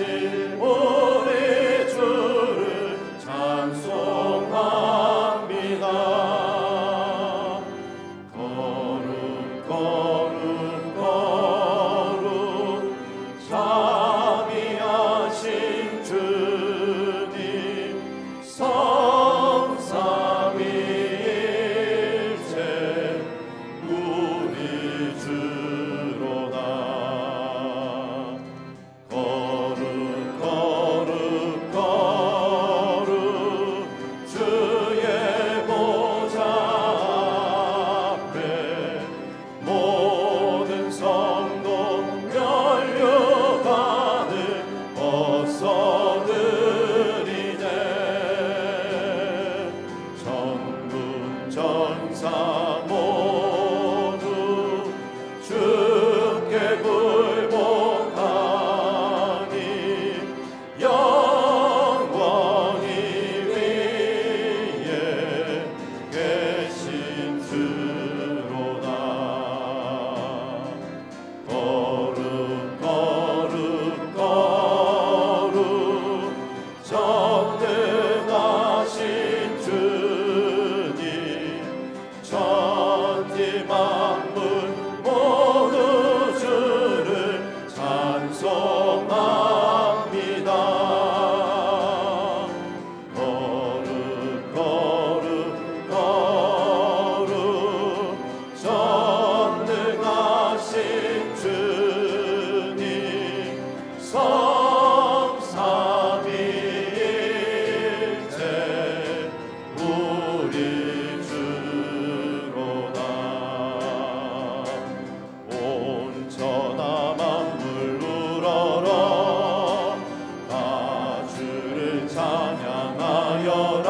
우리 주를 찬송합니다. 거룩 거룩 거룩 자비하신 주님 성삼위일체 우리 주로다. 거룩 거룩 거룩 주의 보좌 앞에 모든 성도 면류관을 벗어드리네. 천군 천사 모두 주께 굴복하니 영원히 위에 계신 주로다. 거룩 거룩 거룩 전능하신 주님 천지 만물 모두 주를 찬송합니다. 거룩 거룩 거룩 전능하신 주님 성삼위일체 우리 주로다. 온 천하 만물 우러러 다 주를 찬양하여라.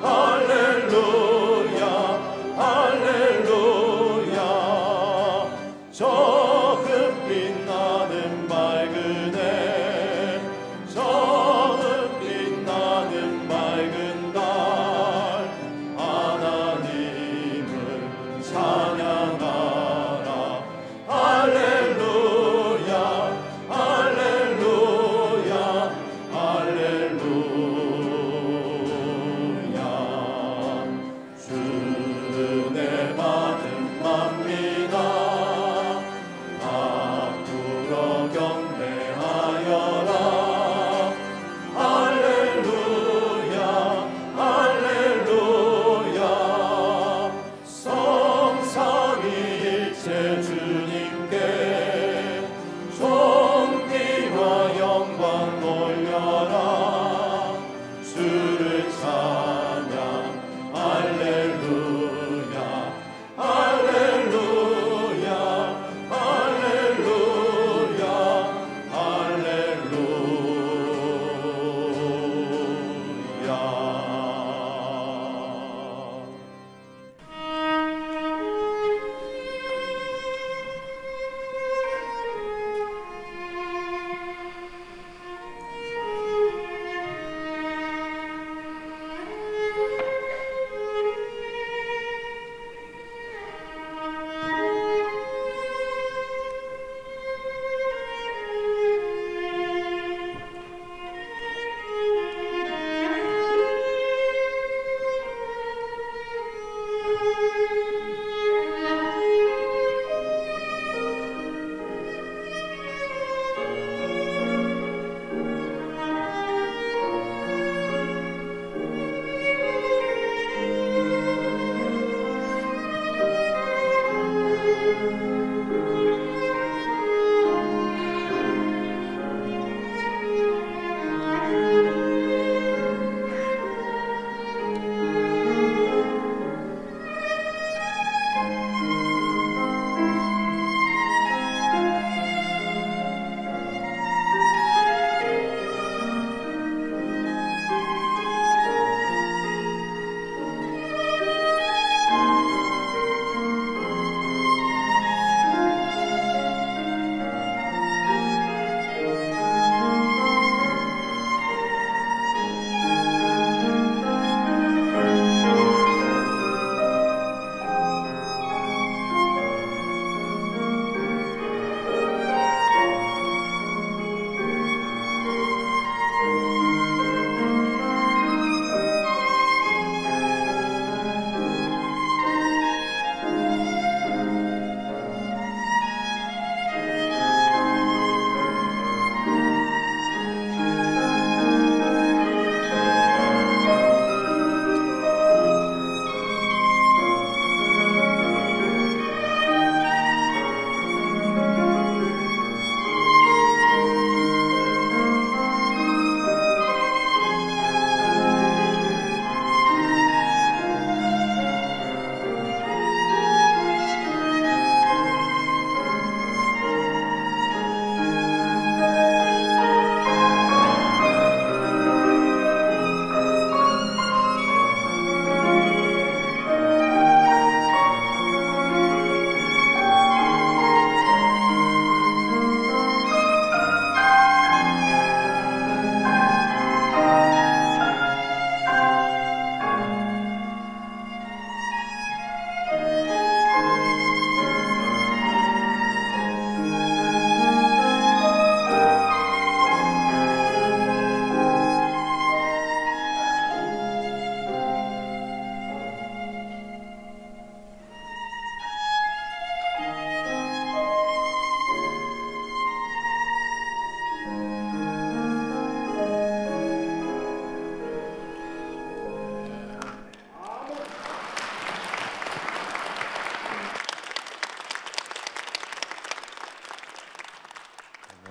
할렐루야 할렐루야. 저금 빛나는 맑은 해 저금 빛나는 맑은 달 하나님을 찬양하라. 할렐루야 할렐루야 할렐루야. 주는 내 받은 맙니다. 앞으로 경배하여라. 할렐루야 할렐루야. 성삼위일체 주님께 존귀와 영광 돌려라. 주를 찬양 할렐루야 할렐루야 할렐루야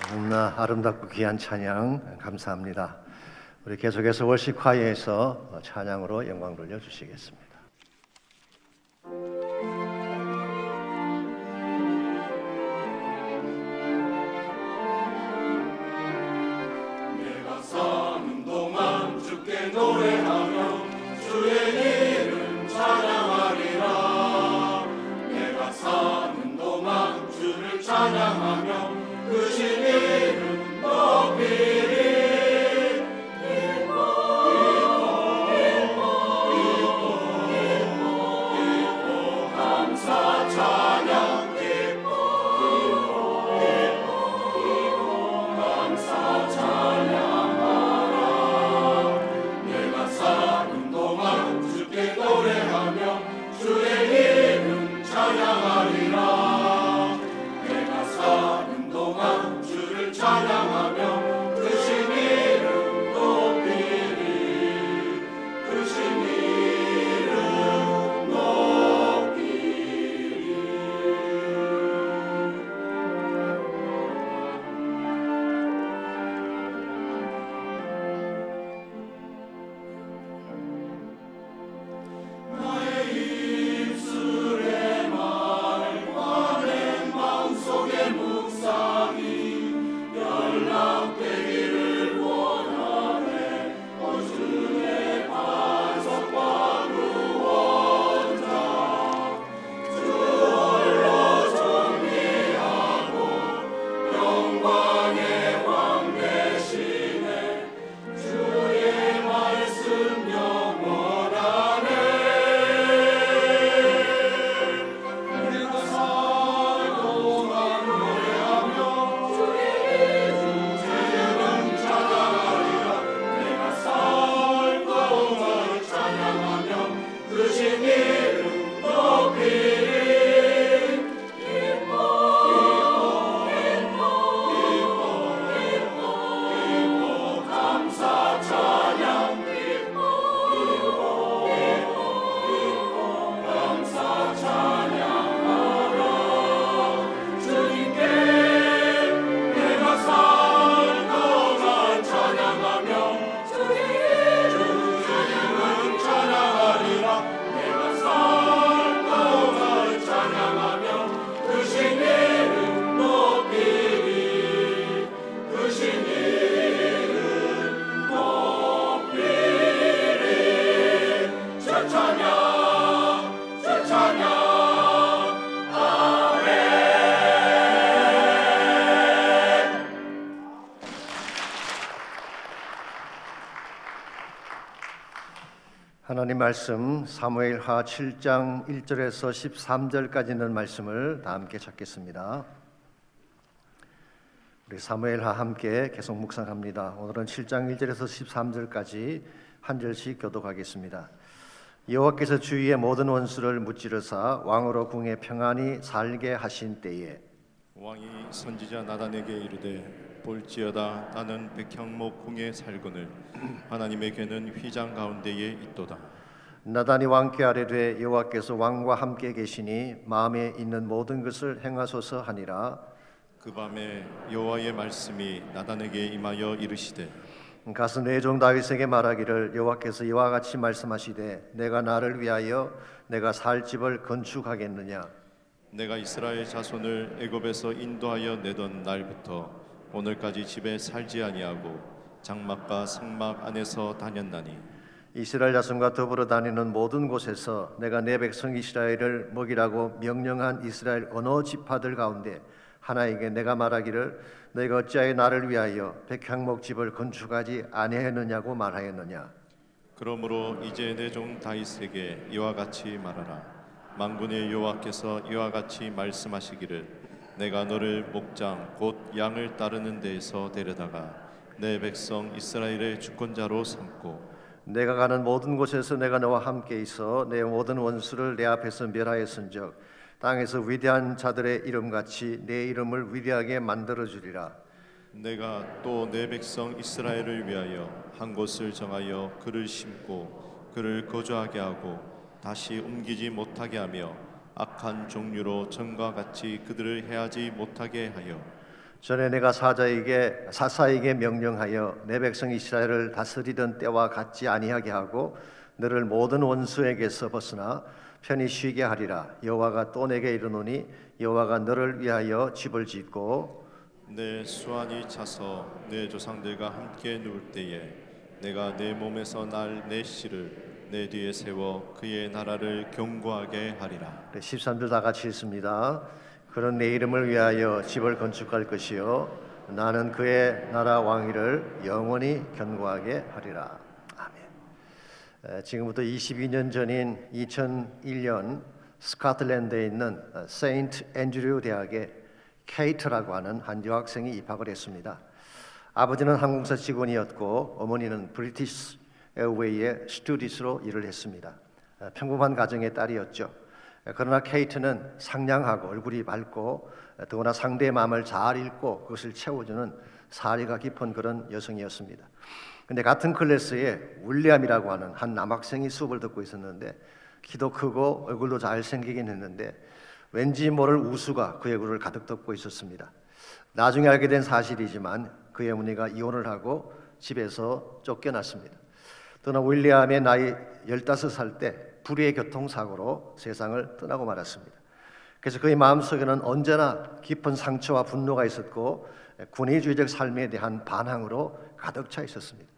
너무나 아름답고 귀한 찬양 감사합니다. 우리 계속해서 월시콰이어에서 찬양으로 영광 돌려주시겠습니다. 내가 사는 동안 주께 노래하며 주의 이름 찬양하리라. 내가 사는 동안 주를 찬양하며 그 신 이름 높이리. 감사 찬양 감사 찬양하라. 내가 사는 동안 주께 노래하며 주의 이름 찬양하리라. 내가 사는 동안 주를 찬양하며 그 신 이름 높이리. 그 신 이름 높이리. 나의 입술의 말과 내 마음속의 묵상이 연락되기를 원하네. 오 주의 반석과 구원자, 주 홀로 존귀하고 영광의 왕 되시네. 주의 말씀 영원하네. 내가 살동안 노래하며 주의 이름 찬양하리라. 내가 살동안 찬양하며 그 신 이름 높이리. 기뻐 감사 찬양 감사 찬양하라. 주님께 내가 살동안 찬양하며 주의 이름 찬양하리라. 내가 살동안 찬양하며 그 신 이름 높이리. 그 신 이름 높이리. 저 찬양 저 찬양 아멘. 하나님 말씀 사무엘하 7장 1절에서 13절까지 있는 말씀을 다 함께 찾겠습니다. 우리 사무엘하 함께 계속 묵상합니다. 오늘은 7장 1절에서 13절까지 한 절씩 교독하겠습니다. 여호와께서 주위의 모든 원수를 무찌르사 왕으로 궁에 평안히 살게 하신 때에 왕이 선지자 나단에게 이르되 볼지어다 나는 백향목 궁에 살거늘 하나님의 궤는 휘장 가운데에 있도다. 나단이 왕께 아뢰되 여호와께서 왕과 함께 계시니 마음에 있는 모든 것을 행하소서 하니라. 그 밤에 여호와의 말씀이 나단에게 임하여 이르시되 가서 내 종 다윗에게 말하기를 여호와께서 이와 같이 말씀하시되 내가 나를 위하여 내가 살 집을 건축하겠느냐. 내가 이스라엘 자손을 애굽에서 인도하여 내던 날부터 오늘까지 집에 살지 아니하고 장막과 성막 안에서 다녔나니 이스라엘 자손과 더불어 다니는 모든 곳에서 내가 내 백성 이스라엘을 먹이라고 명령한 이스라엘 어느 지파들 가운데 하나에게 내가 말하기를 너희가 어찌하여 나를 위하여 백향목 집을 건축하지 아니하였느냐고 말하였느냐. 그러므로 이제 내 종 다윗에게 이와 같이 말하라. 만군의 여호와께서 이와 같이 말씀하시기를 내가 너를 목장 곧 양을 따르는 데에서 데려다가 내 백성 이스라엘의 주권자로 삼고 내가 가는 모든 곳에서 내가 너와 함께 있어 내 모든 원수를 내 앞에서 멸하였은즉 땅에서 위대한 자들의 이름같이 내 이름을 위대하게 만들어 주리라. 내가 또 내 백성 이스라엘을 위하여 한 곳을 정하여 그를 심고 그를 거주하게 하고 다시 옮기지 못하게 하며 악한 종류로 전과 같이 그들을 해하지 못하게 하여 전에 내가 사사에게 명령하여 내 백성 이스라엘을 다스리던 때와 같지 아니하게 하고 너를 모든 원수에게서 벗어나 편히 쉬게 하리라. 여호와가 또 내게 이르노니 여호와가 너를 위하여 집을 짓고 내 수완이 차서 내 조상들과 함께 누울 때에 내가 내 몸에서 날 내 씨를 내 뒤에 세워 그의 나라를 견고하게 하리라. 13절 다 같이 읽습니다. 그는 내 이름을 위하여 집을 건축할 것이요 나는 그의 나라 왕위를 영원히 견고하게 하리라. 아멘. 지금부터 22년 전인 2001년 스코틀랜드에 있는 세인트 앤드류 대학에 케이트라고 하는 한 여학생이 입학을 했습니다. 아버지는 항공사 직원이었고 어머니는 브리티시 에어웨이의 스튜디스로 일을 했습니다. 평범한 가정의 딸이었죠. 그러나 케이트는 상냥하고 얼굴이 밝고 더구나 상대의 마음을 잘 읽고 그것을 채워주는 사리가 깊은 그런 여성이었습니다. 근데 같은 클래스에 윌리엄이라고 하는 한 남학생이 수업을 듣고 있었는데 키도 크고 얼굴도 잘생기긴 했는데 왠지 모를 우수가 그의 얼굴을 가득 덮고 있었습니다. 나중에 알게 된 사실이지만 그의 어머니가 이혼을 하고 집에서 쫓겨났습니다. 또나 윌리엄의 나이 15살 때 불의의 교통사고로 세상을 떠나고 말았습니다. 그래서 그의 마음속에는 언제나 깊은 상처와 분노가 있었고 권위주의적 삶에 대한 반항으로 가득 차 있었습니다.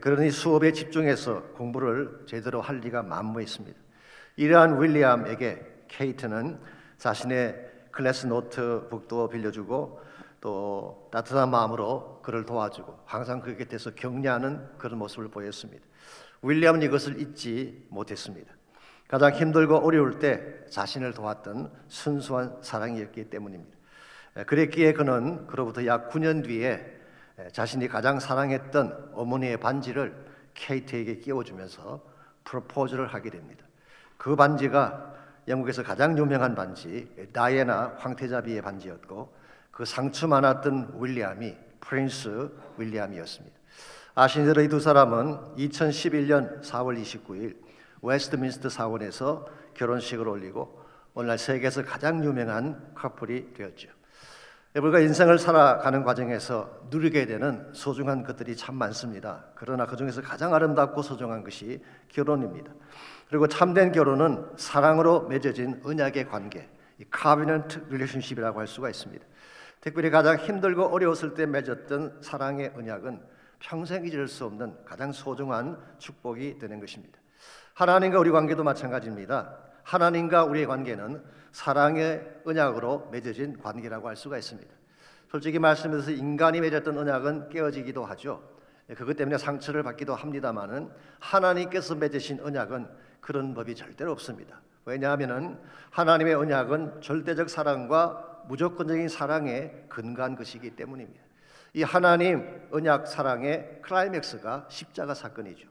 그러니 수업에 집중해서 공부를 제대로 할 리가 만무했습니다. 이러한 윌리엄에게 케이트는 자신의 클래스 노트북도 빌려주고 또 따뜻한 마음으로 그를 도와주고 항상 그 곁에서 격려하는 그런 모습을 보였습니다. 윌리엄은 이것을 잊지 못했습니다. 가장 힘들고 어려울 때 자신을 도왔던 순수한 사랑이었기 때문입니다. 그랬기에 그는 그로부터 약 9년 뒤에 자신이 가장 사랑했던 어머니의 반지를 케이트에게 끼워주면서 프로포즈를 하게 됩니다. 그 반지가 영국에서 가장 유명한 반지 다이애나 황태자비의 반지였고 그 상처 많았던 윌리엄이 프린스 윌리엄이었습니다. 아시는 대로 이 두 사람은 2011년 4월 29일 웨스트민스터 사원에서 결혼식을 올리고 오늘날 세계에서 가장 유명한 커플이 되었죠. 우리가 인생을 살아가는 과정에서 누리게 되는 소중한 것들이 참 많습니다. 그러나 그 중에서 가장 아름답고 소중한 것이 결혼입니다. 그리고 참된 결혼은 사랑으로 맺어진 언약의 관계, 이 covenant relationship이라고 할 수가 있습니다. 특별히 가장 힘들고 어려웠을 때 맺었던 사랑의 언약은 평생 잊을 수 없는 가장 소중한 축복이 되는 것입니다. 하나님과 우리 관계도 마찬가지입니다. 하나님과 우리의 관계는 사랑의 언약으로 맺어진 관계라고 할 수가 있습니다. 솔직히 말씀드려서 인간이 맺었던 언약은 깨어지기도 하죠. 그것 때문에 상처를 받기도 합니다마는 하나님께서 맺으신 언약은 그런 법이 절대로 없습니다. 왜냐하면 하나님의 언약은 절대적 사랑과 무조건적인 사랑에 근거한 것이기 때문입니다. 이 하나님 언약 사랑의 클라이맥스가 십자가 사건이죠.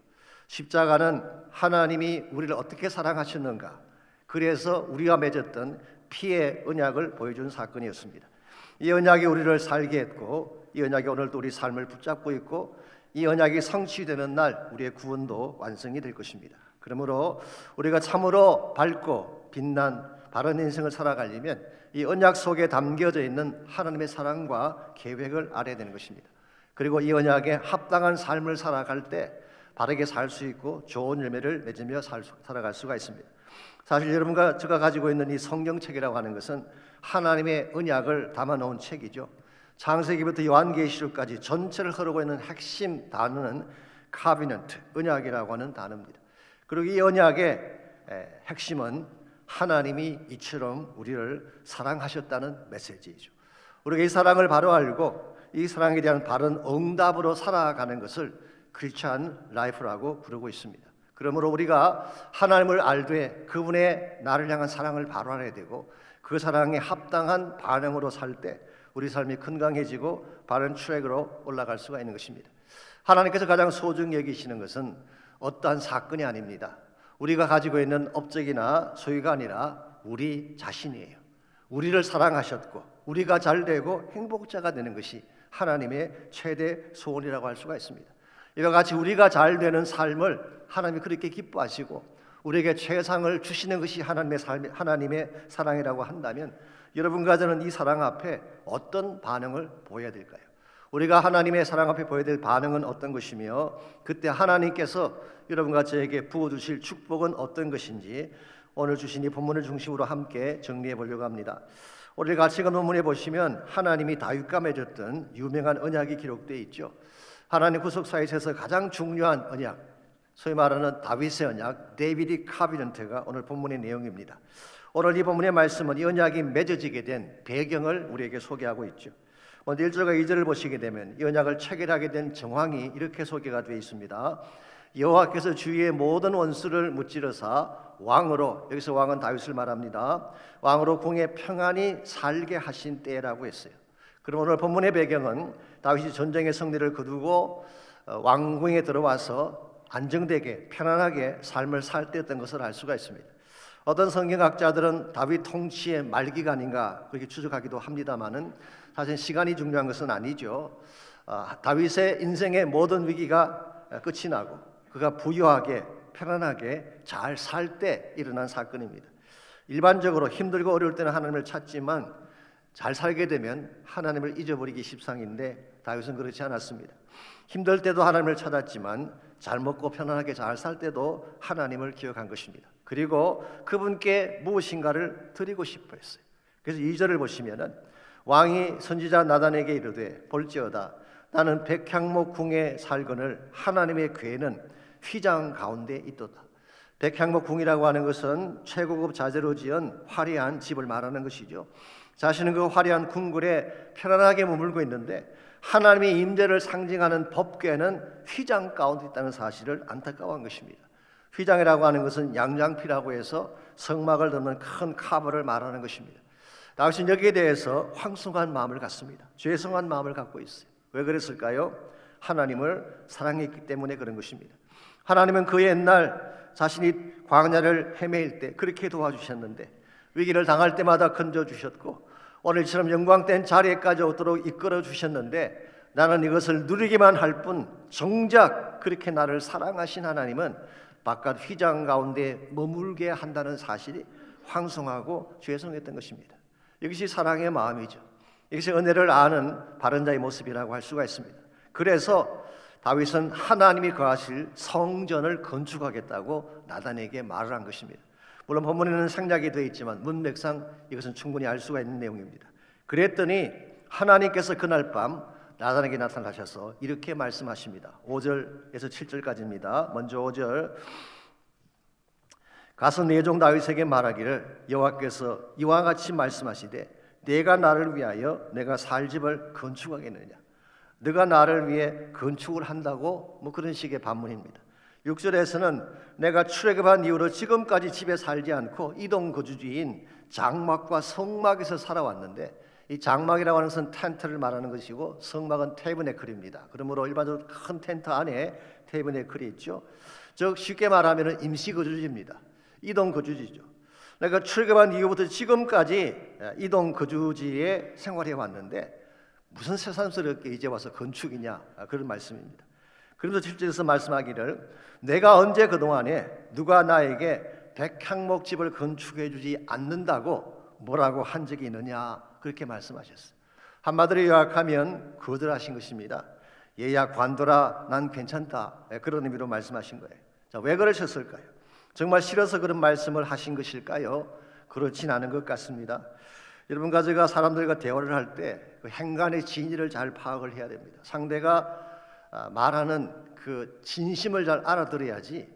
십자가는 하나님이 우리를 어떻게 사랑하셨는가, 그래서 우리가 맺었던 피의 언약을 보여준 사건이었습니다. 이 언약이 우리를 살게 했고 이 언약이 오늘도 우리 삶을 붙잡고 있고 이 언약이 성취되는 날 우리의 구원도 완성이 될 것입니다. 그러므로 우리가 참으로 밝고 빛난 바른 인생을 살아가려면 이 언약 속에 담겨져 있는 하나님의 사랑과 계획을 알아야 되는 것입니다. 그리고 이 언약에 합당한 삶을 살아갈 때 바르게 살 수 있고 좋은 열매를 맺으며 살아갈 수가 있습니다. 사실 여러분과 제가 가지고 있는 이 성경책이라고 하는 것은 하나님의 언약을 담아놓은 책이죠. 창세기부터 요한계시록까지 전체를 흐르고 있는 핵심 단어는 covenant, 언약이라고 하는 단어입니다. 그리고 이 언약의 핵심은 하나님이 이처럼 우리를 사랑하셨다는 메시지이죠. 우리가 이 사랑을 바로 알고 이 사랑에 대한 바른 응답으로 살아가는 것을 크리스찬 라이프라고 부르고 있습니다. 그러므로 우리가 하나님을 알되 그분의 나를 향한 사랑을 바로 알아야 되고 그 사랑에 합당한 반응으로 살 때 우리 삶이 건강해지고 바른 트랙으로 올라갈 수가 있는 것입니다. 하나님께서 가장 소중히 여기시는 것은 어떠한 사건이 아닙니다. 우리가 가지고 있는 업적이나 소유가 아니라 우리 자신이에요. 우리를 사랑하셨고 우리가 잘 되고 행복자가 되는 것이 하나님의 최대 소원이라고 할 수가 있습니다. 이와 같이 우리가 잘 되는 삶을 하나님이 그렇게 기뻐하시고 우리에게 최상을 주시는 것이 하나님의 사랑이라고 한다면 여러분과 저는 이 사랑 앞에 어떤 반응을 보여야 될까요? 우리가 하나님의 사랑 앞에 보여야 될 반응은 어떤 것이며 그때 하나님께서 여러분과 저에게 부어주실 축복은 어떤 것인지 오늘 주신 이 본문을 중심으로 함께 정리해 보려고 합니다. 오늘 같이 읽은 본문에 보시면 하나님이 다윗과 맺었던 유명한 언약이 기록되어 있죠. 하나님 구속사에서 가장 중요한 언약, 소위 말하는 다윗의 언약, 데이비드 카비넌트가 오늘 본문의 내용입니다. 오늘 이 본문의 말씀은 이 언약이 맺어지게 된 배경을 우리에게 소개하고 있죠. 먼저 1절과 2절을 보시게 되면 이 언약을 체결하게 된 정황이 이렇게 소개가 되어 있습니다. 여호와께서 주위의 모든 원수를 무찌르사 왕으로, 여기서 왕은 다윗을 말합니다, 왕으로 궁에 평안히 살게 하신 때라고 했어요. 그럼 오늘 본문의 배경은 다윗이 전쟁의 승리를 거두고 왕궁에 들어와서 안정되게 편안하게 삶을 살 때였던 것을 알 수가 있습니다. 어떤 성경학자들은 다윗 통치의 말기가 그렇게 추적하기도 합니다만은 사실 시간이 중요한 것은 아니죠. 다윗의 인생의 모든 위기가 끝이 나고 그가 부유하게 편안하게 잘 살 때 일어난 사건입니다. 일반적으로 힘들고 어려울 때는 하나님을 찾지만 잘 살게 되면 하나님을 잊어버리기 십상인데 다윗은 그렇지 않았습니다. 힘들 때도 하나님을 찾았지만 잘 먹고 편안하게 잘 살 때도 하나님을 기억한 것입니다. 그리고 그분께 무엇인가를 드리고 싶어 했어요. 그래서 2절을 보시면은 왕이 선지자 나단에게 이르되 볼지어다 나는 백향목 궁에 살거늘 하나님의 궤는 휘장 가운데 있도다. 백향목 궁이라고 하는 것은 최고급 자재로 지은 화려한 집을 말하는 것이죠. 자신은 그 화려한 궁궐에 편안하게 머물고 있는데 하나님의 임재를 상징하는 법궤는 휘장 가운데 있다는 사실을 안타까워한 것입니다. 휘장이라고 하는 것은 양장피라고 해서 성막을 덮는 큰 카버를 말하는 것입니다. 다윗은 여기에 대해서 황송한 마음을 갖습니다. 죄송한 마음을 갖고 있어요. 왜 그랬을까요? 하나님을 사랑했기 때문에 그런 것입니다. 하나님은 그 옛날 자신이 광야를 헤매일 때 그렇게 도와주셨는데 위기를 당할 때마다 건져주셨고 오늘처럼 영광된 자리에까지 오도록 이끌어 주셨는데 나는 이것을 누리기만 할 뿐 정작 그렇게 나를 사랑하신 하나님은 바깥 휘장 가운데 머물게 한다는 사실이 황송하고 죄송했던 것입니다. 이것이 사랑의 마음이죠. 이것이 은혜를 아는 바른 자의 모습이라고 할 수가 있습니다. 그래서 다윗은 하나님이 거하실 성전을 건축하겠다고 나단에게 말을 한 것입니다. 물론 본문에는 생략이 되어 있지만 문맥상 이것은 충분히 알 수가 있는 내용입니다. 그랬더니 하나님께서 그날 밤 나단에게 나타나셔서 이렇게 말씀하십니다. 5절에서 7절까지입니다. 먼저 5절 가서 내 종 다윗에게 말하기를 여호와께서 이와 같이 말씀하시되 내가 나를 위하여 내가 살 집을 건축하겠느냐 네가 나를 위해 건축을 한다고 그런 식의 반문입니다. 6절에서는 내가 출애굽한 이후로 지금까지 집에 살지 않고 이동 거주지인 장막과 성막에서 살아왔는데 이 장막이라고 하는 것은 텐트를 말하는 것이고 성막은 태브네클입니다. 그러므로 일반적으로 큰 텐트 안에 태브네클이 있죠. 즉 쉽게 말하면 임시 거주지입니다. 이동 거주지죠. 내가 출애굽한 이후부터 지금까지 이동 거주지에 생활해 왔는데 무슨 새삼스럽게 이제 와서 건축이냐 그런 말씀입니다. 그러면서 7절에서 말씀하기를 내가 언제 그동안에 누가 나에게 백향목 집을 건축해 주지 않는다고 뭐라고 한 적이 있느냐 그렇게 말씀하셨어요. 한마디로 요약하면 거절하신 것입니다. 얘야 관둬라 난 괜찮다 그런 의미로 말씀하신 거예요. 자, 왜 그러셨을까요? 정말 싫어서 그런 말씀을 하신 것일까요? 그렇진 않은 것 같습니다. 여러분과 제가 사람들과 대화를 할 때 그 행간의 진위를 잘 파악을 해야 됩니다. 상대가 말하는 그 진심을 잘 알아들어야지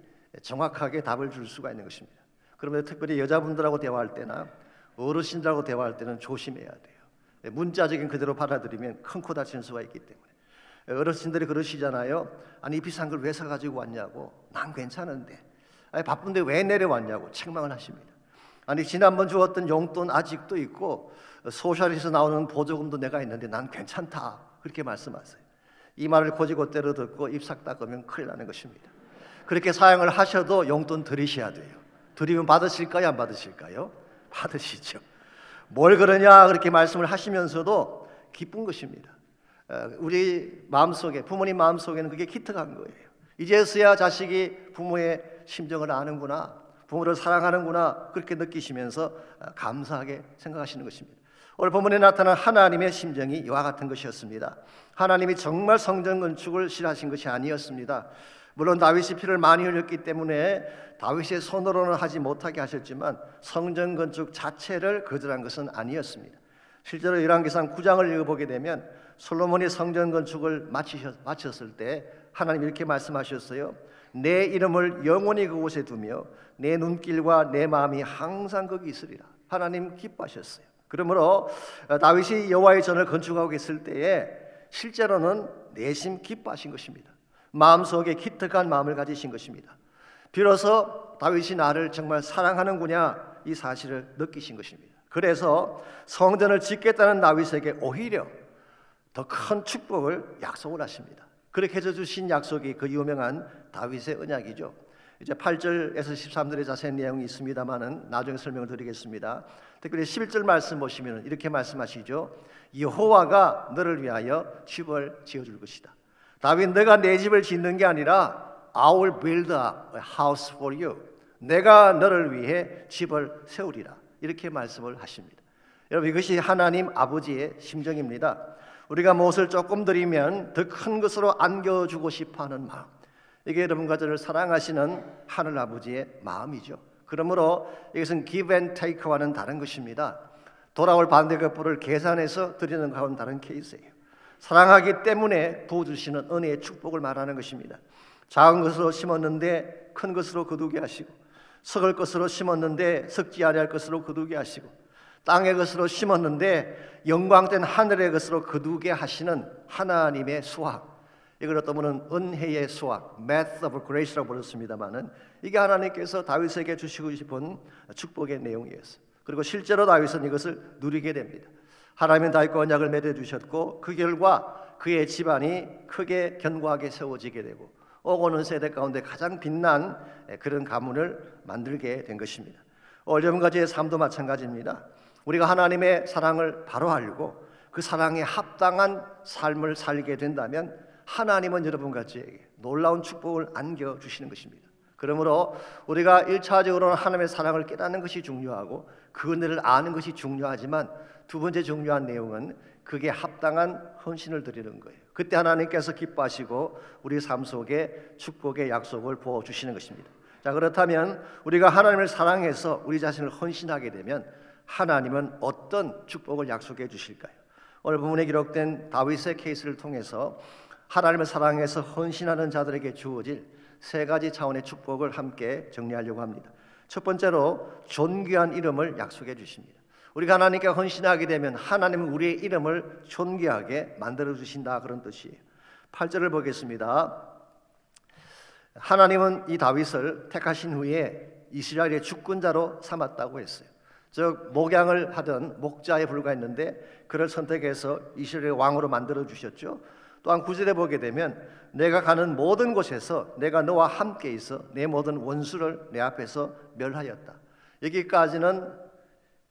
정확하게 답을 줄 수가 있는 것입니다. 그러면 특별히 여자분들하고 대화할 때나 어르신들하고 대화할 때는 조심해야 돼요. 문자적인 그대로 받아들이면 큰 코 다칠 수가 있기 때문에. 어르신들이 그러시잖아요. 아니 이 비싼 걸 왜 사가지고 왔냐고. 난 괜찮은데. 아니 바쁜데 왜 내려왔냐고 책망을 하십니다. 아니 지난번 주었던 용돈 아직도 있고 소셜에서 나오는 보조금도 내가 있는데 난 괜찮다 그렇게 말씀하세요. 이 말을 고지고대로 듣고 입 싹 닦으면 큰일 나는 것입니다. 그렇게 사용을 하셔도 용돈 드리셔야 돼요. 드리면 받으실까요? 안 받으실까요? 받으시죠. 뭘 그러냐 그렇게 말씀을 하시면서도 기쁜 것입니다. 우리 마음속에 부모님 마음속에는 그게 기특한 거예요. 이제서야 자식이 부모의 심정을 아는구나 부모를 사랑하는구나 그렇게 느끼시면서 감사하게 생각하시는 것입니다. 오늘 본문에 나타난 하나님의 심정이 이와 같은 것이었습니다. 하나님이 정말 성전 건축을 싫어하신 것이 아니었습니다. 물론 다윗이 피를 많이 흘렸기 때문에 다윗의 손으로는 하지 못하게 하셨지만 성전 건축 자체를 거절한 것은 아니었습니다. 실제로 열왕기상 9장을 읽어보게 되면 솔로몬이 성전 건축을 마쳤을 때 하나님 이렇게 말씀하셨어요. 내 이름을 영원히 그곳에 두며 내 눈길과 내 마음이 항상 거기 있으리라. 하나님 기뻐하셨어요. 그러므로 다윗이 여호와의 전을 건축하고 있을 때에 실제로는 내심 기뻐하신 것입니다. 마음속에 기특한 마음을 가지신 것입니다. 비로소 다윗이 나를 정말 사랑하는구나 이 사실을 느끼신 것입니다. 그래서 성전을 짓겠다는 다윗에게 오히려 더 큰 축복을 약속을 하십니다. 그렇게 해서 주신 약속이 그 유명한 다윗의 언약이죠. 이제 8절에서 13절의 자세한 내용이 있습니다만은 나중에 설명을 드리겠습니다. 특별히 11절 말씀 보시면 이렇게 말씀하시죠. 여호와가 너를 위하여 집을 지어줄 것이다. 다윗, 내가 내 집을 짓는 게 아니라 I will build a house for you. 내가 너를 위해 집을 세우리라. 이렇게 말씀을 하십니다. 여러분, 이것이 하나님 아버지의 심정입니다. 우리가 무엇을 조금 드리면 더 큰 것으로 안겨주고 싶어하는 마음, 이게 여러분과 저를 사랑하시는 하늘 아버지의 마음이죠. 그러므로 이것은 give and take와는 다른 것입니다. 돌아올 반대급부를 계산해서 드리는 것과는 다른 케이스예요. 사랑하기 때문에 부어주시는 은혜의 축복을 말하는 것입니다. 작은 것으로 심었는데 큰 것으로 거두게 하시고, 썩을 것으로 심었는데 썩지 아니할 것으로 거두게 하시고, 땅의 것으로 심었는데 영광된 하늘의 것으로 거두게 하시는 하나님의 수확, 이걸 어떤 분은 은혜의 수확, method of grace라고 부르습니다만은 이게 하나님께서 다윗에게 주시고 싶은 축복의 내용이었어요. 그리고 실제로 다윗은 이것을 누리게 됩니다. 하나님은 다윗과 언약을 맺어주셨고 그 결과 그의 집안이 크게 견고하게 세워지게 되고 오고는 세대 가운데 가장 빛난 그런 가문을 만들게 된 것입니다. 여러분과 저의 삶도 마찬가지입니다. 우리가 하나님의 사랑을 바로 알고 그 사랑에 합당한 삶을 살게 된다면 하나님은 여러분과 저에게 놀라운 축복을 안겨주시는 것입니다. 그러므로 우리가 1차적으로는 하나님의 사랑을 깨닫는 것이 중요하고 그 은혜를 아는 것이 중요하지만 두 번째 중요한 내용은 그게 합당한 헌신을 드리는 거예요. 그때 하나님께서 기뻐하시고 우리 삶 속에 축복의 약속을 부어주시는 것입니다. 자, 그렇다면 우리가 하나님을 사랑해서 우리 자신을 헌신하게 되면 하나님은 어떤 축복을 약속해 주실까요? 오늘 본문에 기록된 다윗의 케이스를 통해서 하나님을 사랑해서 헌신하는 자들에게 주어질 세 가지 차원의 축복을 함께 정리하려고 합니다. 첫 번째로 존귀한 이름을 약속해 주십니다. 우리가 하나님께 헌신하게 되면 하나님은 우리의 이름을 존귀하게 만들어 주신다, 그런 뜻이에요. 8절을 보겠습니다. 하나님은 이 다윗을 택하신 후에 이스라엘의 주권자로 삼았다고 했어요. 즉 목양을 하던 목자에 불과했는데 그를 선택해서 이스라엘의 왕으로 만들어 주셨죠. 또한 9절에 보게 되면 내가 가는 모든 곳에서 내가 너와 함께 있어 내 모든 원수를 내 앞에서 멸하였다. 여기까지는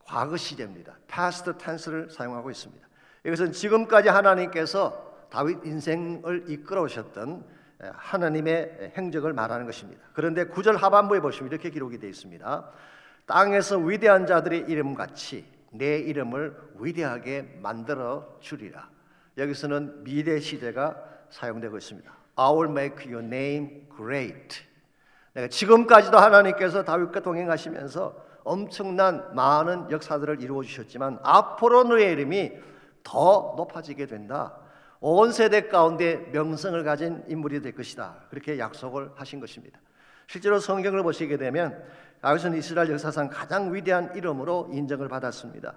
과거 시제입니다. past tense를 사용하고 있습니다. 이것은 지금까지 하나님께서 다윗 인생을 이끌어 오셨던 하나님의 행적을 말하는 것입니다. 그런데 9절 하반부에 보시면 이렇게 기록이 되어 있습니다. 땅에서 위대한 자들의 이름같이 내 이름을 위대하게 만들어 주리라. 여기서는 미래 시제가 사용되고 있습니다. I will make your name great. 지금까지도 하나님께서 다윗과 동행하시면서 엄청난 많은 역사들을 이루어 주셨지만 앞으로 너의 이름이 더 높아지게 된다. 온 세대 가운데 명성을 가진 인물이 될 것이다. 그렇게 약속을 하신 것입니다. 실제로 성경을 보시게 되면 다윗은 이스라엘 역사상 가장 위대한 이름으로 인정을 받았습니다.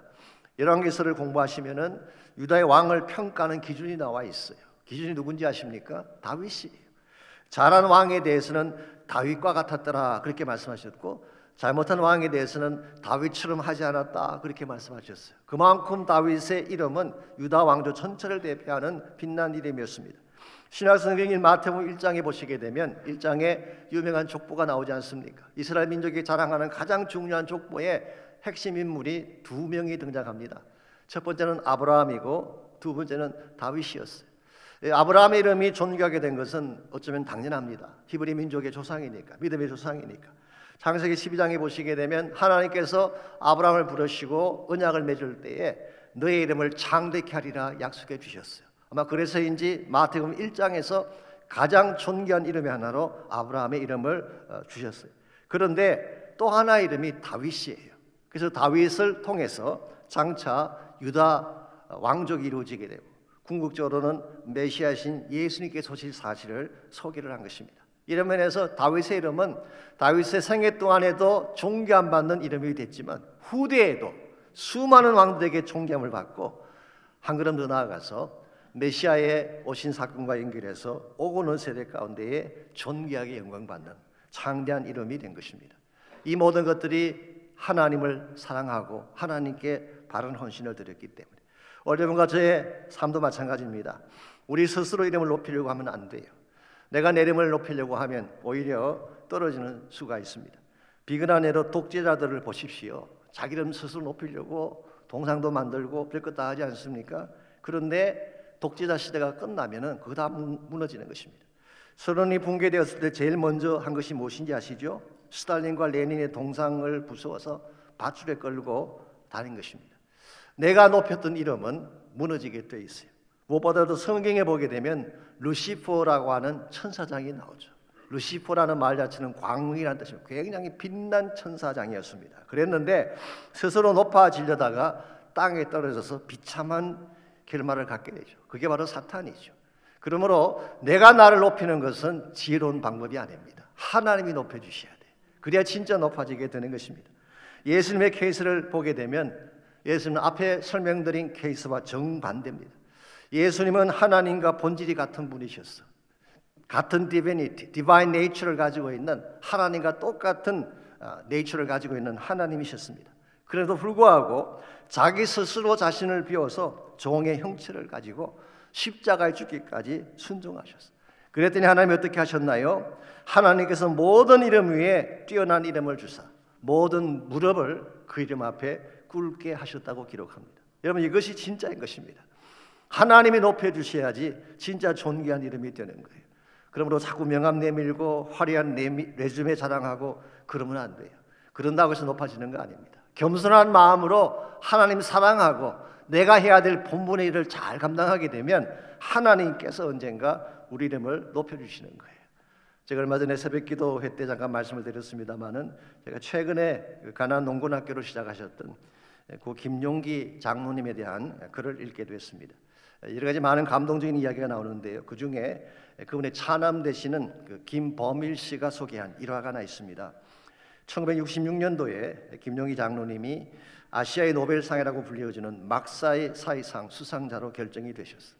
열왕기서를 공부하시면은 유다의 왕을 평가하는 기준이 나와 있어요. 기준이 누군지 아십니까? 다윗이에요. 잘한 왕에 대해서는 다윗과 같았더라, 그렇게 말씀하셨고 잘못한 왕에 대해서는 다윗처럼 하지 않았다, 그렇게 말씀하셨어요. 그만큼 다윗의 이름은 유다 왕조 전체를 대표하는 빛난 이름이었습니다. 신약성경인 마태복음 1장에 보시게 되면 1장에 유명한 족보가 나오지 않습니까? 이스라엘 민족이 자랑하는 가장 중요한 족보에 핵심 인물이 두 명이 등장합니다. 첫 번째는 아브라함이고 두 번째는 다윗이었어요. 아브라함의 이름이 존귀하게 된 것은 어쩌면 당연합니다. 히브리 민족의 조상이니까, 믿음의 조상이니까. 창세기 12장에 보시게 되면 하나님께서 아브라함을 부르시고 언약을 맺을 때에 너의 이름을 창대케 하리라 약속해 주셨어요. 아마 그래서인지 마태복음 1장에서 가장 존귀한 이름의 하나로 아브라함의 이름을 주셨어요. 그런데 또 하나 이름이 다윗이에요. 그래서 다윗을 통해서 장차 유다 왕족이 이루어지게 되고 궁극적으로는 메시아신 예수님께서 오실 사실을 소개를 한 것입니다. 이런 면에서 다윗의 이름은 다윗의 생애 동안에도 존귀함 받는 이름이 됐지만 후대에도 수많은 왕들에게 존귀함을 받고 한 걸음 더 나아가서 메시아의 오신 사건과 연결해서 오고 오는 세대 가운데에 존귀하게 영광받는 창대한 이름이 된 것입니다. 이 모든 것들이 하나님을 사랑하고 하나님께 바른 헌신을 드렸기 때문에 여러분과 저의 삶도 마찬가지입니다. 우리 스스로 이름을 높이려고 하면 안 돼요. 내가 내 이름을 높이려고 하면 오히려 떨어지는 수가 있습니다. 비근한 예로 독재자들을 보십시오. 자기 이름 스스로 높이려고 동상도 만들고 별것 다 하지 않습니까? 그런데 독재자 시대가 끝나면은 그거 다 무너지는 것입니다. 소련이 붕괴되었을 때 제일 먼저 한 것이 무엇인지 아시죠? 스탈린과 레닌의 동상을 부수어서 밧줄에 끌고 다닌 것입니다. 내가 높였던 이름은 무너지게 돼 있어요. 무엇보다도 성경에 보게 되면 루시퍼라고 하는 천사장이 나오죠. 루시퍼라는 말 자체는 광명이라는 뜻입니다. 굉장히 빛난 천사장이었습니다. 그랬는데 스스로 높아지려다가 땅에 떨어져서 비참한 결말을 갖게 되죠. 그게 바로 사탄이죠. 그러므로 내가 나를 높이는 것은 지혜로운 방법이 아닙니다. 하나님이 높여주셔야 돼. 그래야 진짜 높아지게 되는 것입니다. 예수님의 케이스를 보게 되면 예수님은 앞에 설명드린 케이스와 정반대입니다. 예수님은 하나님과 본질이 같은 분이셨어. 같은 디비니티, 디바인 네이처를 가지고 있는 하나님과 똑같은 네이처를 가지고 있는 하나님이셨습니다. 그래도 불구하고 자기 스스로 자신을 비워서 종의 형체를 가지고 십자가에 죽기까지 순종하셨어요. 그랬더니 하나님이 어떻게 하셨나요? 하나님께서 모든 이름 위에 뛰어난 이름을 주사 모든 무릎을 그 이름 앞에 꿇게 하셨다고 기록합니다. 여러분 이것이 진짜인 것입니다. 하나님이 높여주셔야지 진짜 존귀한 이름이 되는 거예요. 그러므로 자꾸 명함 내밀고 화려한 레주메 자랑하고 그러면 안 돼요. 그런다고 해서 높아지는 거 아닙니다. 겸손한 마음으로 하나님 사랑하고 내가 해야 될 본분의 일을 잘 감당하게 되면 하나님께서 언젠가 우리 이름을 높여주시는 거예요. 제가 얼마 전에 새벽기도회 때 잠깐 말씀을 드렸습니다마는 제가 최근에 가나안 농군학교를 시작하셨던 그 김용기 장로님에 대한 글을 읽게 됐습니다. 여러 가지 많은 감동적인 이야기가 나오는데요. 그 중에 그분의 차남 되시는 그 김범일 씨가 소개한 일화가 하나 있습니다. 1966년도에 김용기 장로님이 아시아의 노벨상이라고 불리어지는 막사이 사이상 수상자로 결정이 되셨어요.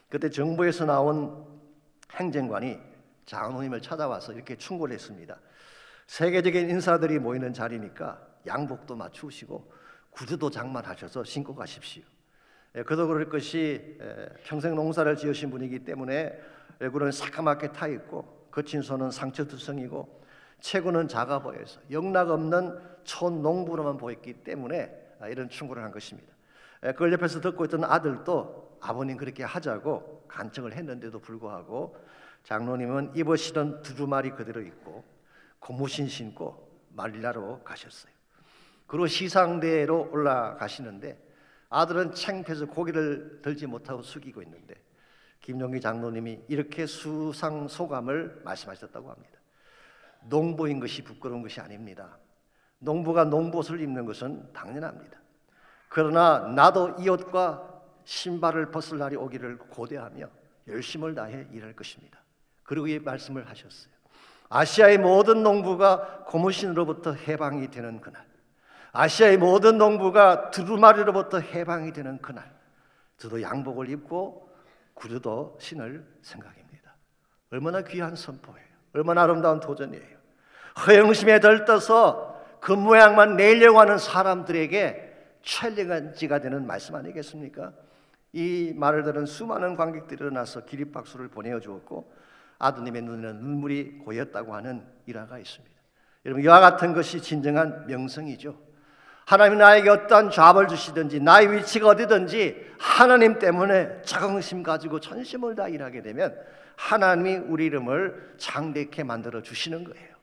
그때 정부에서 나온 행정관이 장로님을 찾아와서 이렇게 충고를 했습니다. 세계적인 인사들이 모이는 자리니까 양복도 맞추시고 구두도 장만하셔서 신고 가십시오. 그도 그럴 것이 평생 농사를 지으신 분이기 때문에 얼굴은 새까맣게 타 있고 거친 손은 상처투성이고 체구는 작아 보여서 영락 없는 촌농부로만 보였기 때문에 이런 충고를 한 것입니다. 그걸 옆에서 듣고 있던 아들도 아버님 그렇게 하자고 간청을 했는데도 불구하고 장로님은 입으시던 두루마리 그대로 입고 고무신 신고 말리나로 가셨어요. 그리고 시상대로 올라가시는데 아들은 창피해서 고개를 들지 못하고 숙이고 있는데 김용기 장로님이 이렇게 수상 소감을 말씀하셨다고 합니다. 농부인 것이 부끄러운 것이 아닙니다. 농부가 농부옷을 입는 것은 당연합니다. 그러나 나도 이 옷과 신발을 벗을 날이 오기를 고대하며 열심을 다해 일할 것입니다. 그리고 이 말씀을 하셨어요. 아시아의 모든 농부가 고무신으로부터 해방이 되는 그날, 아시아의 모든 농부가 두루마리로부터 해방이 되는 그날, 저도 양복을 입고 구두도 신을 생각입니다. 얼마나 귀한 선포예요. 얼마나 아름다운 도전이에요. 허영심에 들떠서 그 모양만 내려고 하는 사람들에게 챌린지가 되는 말씀 아니겠습니까? 이 말을 들은 수많은 관객들이 일어나서 기립박수를 보내주었고 아드님의 눈에는 눈물이 고였다고 하는 일화가 있습니다. 여러분 이와 같은 것이 진정한 명성이죠. 하나님이 나에게 어떠한 잡을 주시든지 나의 위치가 어디든지 하나님 때문에 자긍심 가지고 전심을 다 일하게 되면 하나님이 우리 이름을 창대케 만들어 주시는 거예요.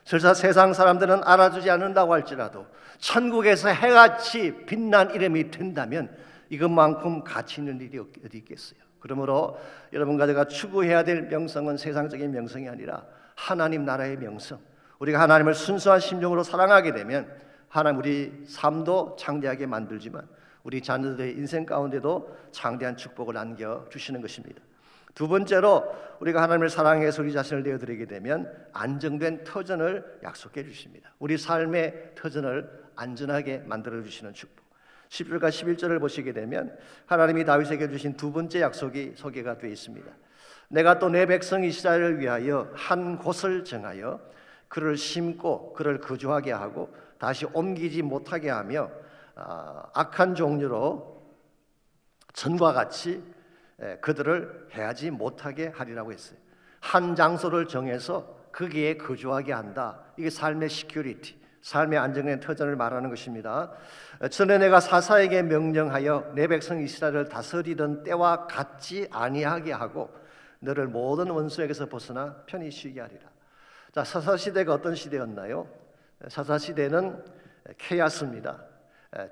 설사 세상 사람들은 알아주지 않는다고 할지라도 천국에서 해같이 빛난 이름이 된다면 이것만큼 가치 있는 일이 어디 있겠어요? 그러므로 여러분과 제가 추구해야 될 명성은 세상적인 명성이 아니라 하나님 나라의 명성. 우리가 하나님을 순수한 심령으로 사랑하게 되면 하나님 우리 삶도 창대하게 만들지만 우리 자녀들의 인생 가운데도 창대한 축복을 안겨주시는 것입니다. 두 번째로 우리가 하나님을 사랑해서 우리 자신을 내어드리게 되면 안정된 터전을 약속해 주십니다. 우리 삶의 터전을 안전하게 만들어주시는 축복. 10절과 11절을 보시게 되면 하나님이 다윗에게 주신 두 번째 약속이 소개가 되어 있습니다. 내가 또 내 백성 이스라엘을 위하여 한 곳을 정하여 그를 심고 그를 거주하게 하고 다시 옮기지 못하게 하며 악한 종류로 전과 같이 그들을 해하지 못하게 하리라고 했어요. 한 장소를 정해서 거기에 거주하게 한다. 이게 삶의 시큐리티, 삶의 안정된 터전을 말하는 것입니다. 전에 내가 사사에게 명령하여 내 백성 이스라엘을 다스리던 때와 같지 아니하게 하고 너를 모든 원수에게서 벗어나 편히 쉬게 하리라. 자, 사사 시대가 어떤 시대였나요? 사사 시대는 케아스입니다.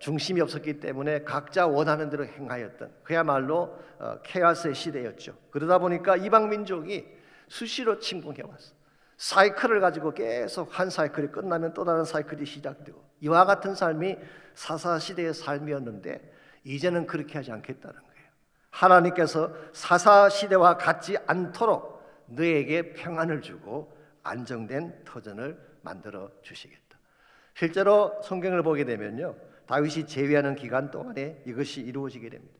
중심이 없었기 때문에 각자 원하는 대로 행하였던 그야말로 케아스의 시대였죠. 그러다 보니까 이방 민족이 수시로 침공해 왔어. 사이클을 가지고 계속 한 사이클이 끝나면 또 다른 사이클이 시작되고 이와 같은 삶이 사사 시대의 삶이었는데 이제는 그렇게 하지 않겠다는 거예요. 하나님께서 사사 시대와 같지 않도록 너에게 평안을 주고 안정된 터전을 만들어 주시겠다. 실제로 성경을 보게 되면요, 다윗이 재위하는 기간 동안에 이것이 이루어지게 됩니다.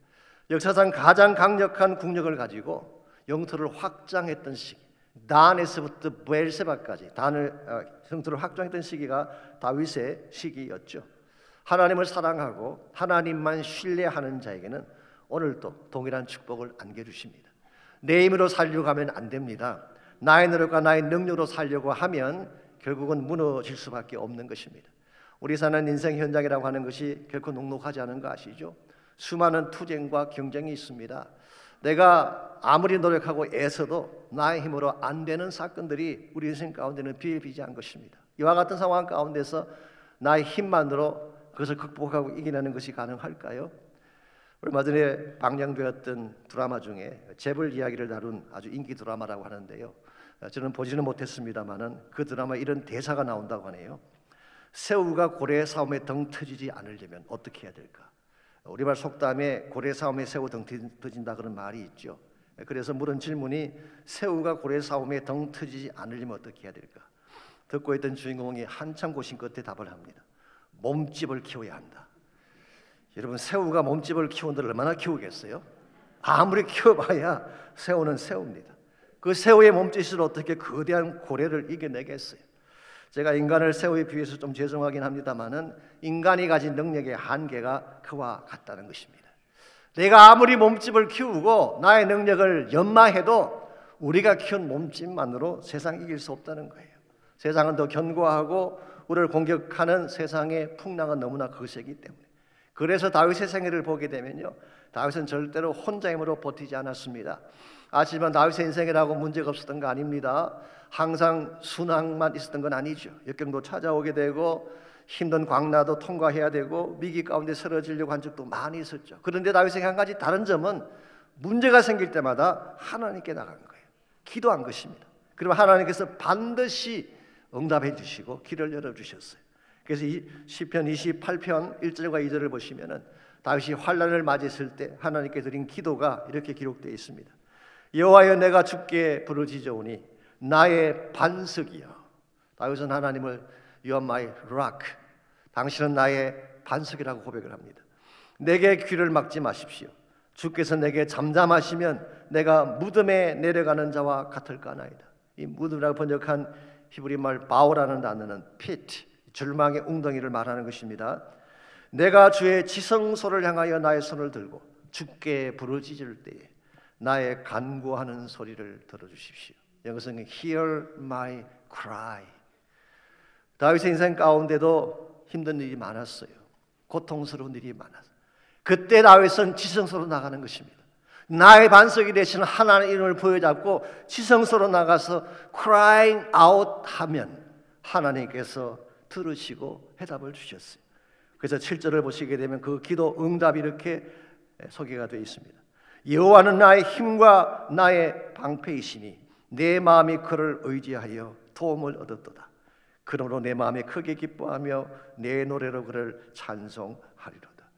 역사상 가장 강력한 국력을 가지고 영토를 확장했던 시기, 단에서부터 브엘세바까지 영토를 확장했던 시기가 다윗의 시기였죠. 하나님을 사랑하고 하나님만 신뢰하는 자에게는 오늘도 동일한 축복을 안겨주십니다. 내 힘으로 살려고 하면 안 됩니다. 나의 노력과 나의 능력으로 살려고 하면 결국은 무너질 수밖에 없는 것입니다. 우리 사는 인생 현장이라고 하는 것이 결코 녹록하지 않은 거 아시죠? 수많은 투쟁과 경쟁이 있습니다. 내가 아무리 노력하고 애써도 나의 힘으로 안 되는 사건들이 우리 인생 가운데는 비일비재한 것입니다. 이와 같은 상황 가운데서 나의 힘만으로 그것을 극복하고 이겨내는 것이 가능할까요? 얼마 전에 방영되었던 드라마 중에 재벌 이야기를 다룬 아주 인기 드라마라고 하는데요, 저는 보지는 못했습니다만은 그 드라마에 이런 대사가 나온다고 하네요. 새우가 고래 싸움에 등 터지지 않으려면 어떻게 해야 될까? 우리말 속담에 고래 싸움에 새우 등 터진다 그런 말이 있죠. 그래서 물은 질문이 새우가 고래 싸움에 등 터지지 않으려면 어떻게 해야 될까? 듣고 있던 주인공이 한참 고심 끝에 답을 합니다. 몸집을 키워야 한다. 여러분, 새우가 몸집을 키우는데 얼마나 키우겠어요? 아무리 키워봐야 새우는 새우입니다. 그 새우의 몸짓으로 어떻게 거대한 고래를 이겨내겠어요? 제가 인간을 새우에 비해서 좀 죄송하긴 합니다만은 인간이 가진 능력의 한계가 그와 같다는 것입니다. 내가 아무리 몸집을 키우고 나의 능력을 연마해도 우리가 키운 몸집만으로 세상 이길 수 없다는 거예요. 세상은 더 견고하고 우리를 공격하는 세상의 풍랑은 너무나 거세기 때문에. 그래서 다윗의 생애를 보게 되면요, 다윗은 절대로 혼자 힘으로 버티지 않았습니다. 하지만 다윗의 인생이라고 문제가 없었던 거 아닙니다. 항상 순항만 있었던 건 아니죠. 역경도 찾아오게 되고 힘든 광야도 통과해야 되고 위기 가운데 쓰러지려고 한 적도 많이 있었죠. 그런데 다윗에게 한 가지 다른 점은 문제가 생길 때마다 하나님께 나간 거예요. 기도한 것입니다. 그러면 하나님께서 반드시 응답해 주시고 길을 열어주셨어요. 그래서 시편 28편 1절과 2절을 보시면은 다윗이 환난을 맞이했을 때 하나님께 드린 기도가 이렇게 기록되어 있습니다. 여호와여, 내가 주께 부르짖으오니 나의 반석이여. 다윗은 하나님을 You are my rock, 당신은 나의 반석이라고 고백을 합니다. 내게 귀를 막지 마십시오. 주께서 내게 잠잠하시면 내가 무덤에 내려가는 자와 같을까나이다. 이 무덤이라고 번역한 히브리 말 바오라는 단어는 pit, 절망의 웅덩이를 말하는 것입니다. 내가 주의 지성소를 향하여 나의 손을 들고 주께 부르짖을 때에 나의 간구하는 소리를 들어주십시오. 영어성은 Hear my cry. 다윗의 인생 가운데도 힘든 일이 많았어요. 고통스러운 일이 많았어요. 그때 다윗은 지성소로 나가는 것입니다. 나의 반석이 되시는 하나님의 이름을 부여잡고 지성소로 나가서 crying out 하면 하나님께서 들으시고 해답을 주셨어요. 그래서 7절을 보시게 되면 그 기도 응답이 이렇게 소개가 되어 있습니다. 여호와는 나의 힘과 나의 방패이시니 내 마음이 그를 의지하여 도움을 얻었도다. 그러므로 내 마음에 크게 기뻐하며 내 노래로 그를 찬송하리로다.